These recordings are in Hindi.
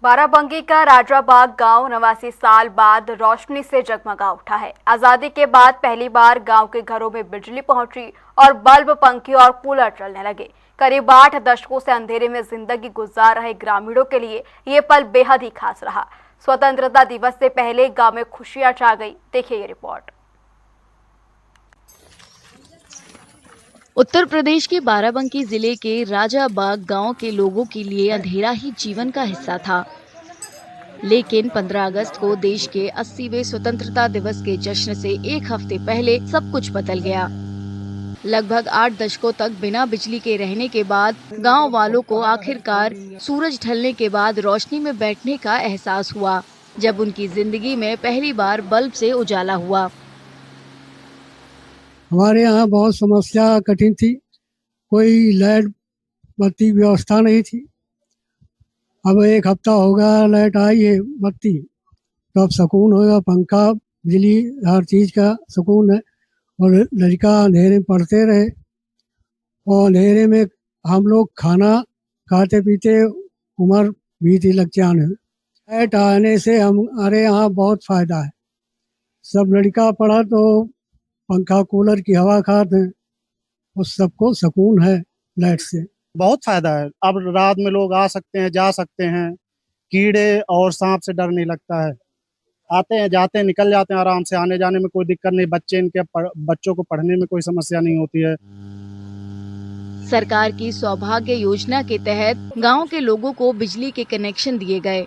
बाराबंकी का राजाबाग गांव 89 साल बाद रोशनी से जगमगा उठा है। आजादी के बाद पहली बार गांव के घरों में बिजली पहुंची और बल्ब, पंखे और कूलर चलने लगे। करीब 8 दशकों से अंधेरे में जिंदगी गुजार रहे ग्रामीणों के लिए ये पल बेहद ही खास रहा। स्वतंत्रता दिवस से पहले गांव में खुशियां छा गई। देखिए ये रिपोर्ट। उत्तर प्रदेश के बाराबंकी जिले के राजाबाग गांव के लोगों के लिए अंधेरा ही जीवन का हिस्सा था। लेकिन 15 अगस्त को देश के 80वें स्वतंत्रता दिवस के जश्न से एक हफ्ते पहले सब कुछ बदल गया। लगभग 8 दशकों तक बिना बिजली के रहने के बाद गांव वालों को आखिरकार सूरज ढलने के बाद रोशनी में बैठने का एहसास हुआ, जब उनकी जिंदगी में पहली बार बल्ब से उजाला हुआ। हमारे यहाँ बहुत समस्या कठिन थी। कोई लाइट बत्ती व्यवस्था नहीं थी। अब एक हफ्ता होगा लाइट आई है, बत्ती, तो अब सुकून होगा। पंखा, बिजली, हर चीज़ का सुकून है। और लड़का अंधेरे में पढ़ते रहे और अंधेरे में हम लोग खाना खाते पीते उम्र बीती लग जाने। लाइट आने से हमारे यहाँ बहुत फ़ायदा है। सब लड़का पढ़ा तो पंखा कूलर की हवा खाते हैं और सबको सुकून है लाइट से। बहुत फायदा है। अब रात में लोग आ सकते हैं, जा सकते हैं। कीड़े और सांप से डर नहीं लगता है। आते हैं, जाते हैं, निकल जाते हैं आराम से। आने जाने में कोई दिक्कत नहीं। बच्चों को पढ़ने में कोई समस्या नहीं होती है। सरकार की सौभाग्य योजना के तहत गांव के लोगों को बिजली के कनेक्शन दिए गए।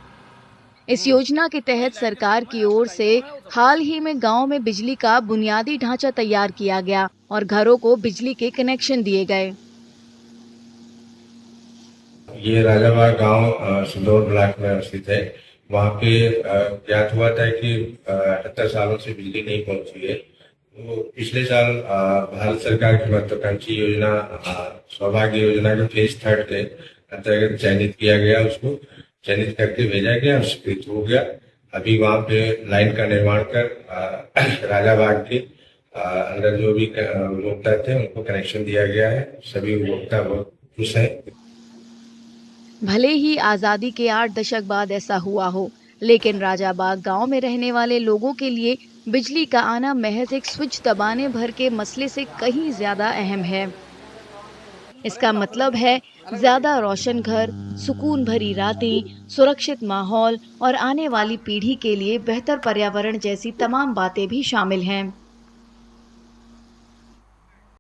इस योजना के तहत सरकार की ओर से हाल ही में गांव में बिजली का बुनियादी ढांचा तैयार किया गया और घरों को बिजली के कनेक्शन दिए गए। ये राजाबाग गांव सिंदौर ब्लॉक में स्थित है। वहाँ पे ज्ञात हुआ था कि 78 सालों से बिजली नहीं पहुंची है। तो पिछले साल भारत सरकार की महत्वाकांक्षी योजना सौभाग्य योजना के फेज 3 के अंतर्गत चयनित किया गया। उसको चयनित करके भेजा गया, स्वीकृत हो गया। अभी वहाँ पे लाइन का निर्माण कर राजाबाग के अंदर जो भी उपभोक्ता थे उनको कनेक्शन दिया गया है। सभी उपभोक्ता बहुत खुश हैं। भले ही आजादी के 8 दशक बाद ऐसा हुआ हो, लेकिन राजाबाग गांव में रहने वाले लोगों के लिए बिजली का आना महज एक स्विच दबाने भर के मसले से कहीं ज्यादा अहम है। इसका मतलब है ज्यादा रोशन घर, सुकून भरी रातें, सुरक्षित माहौल और आने वाली पीढ़ी के लिए बेहतर पर्यावरण जैसी तमाम बातें भी शामिल हैं।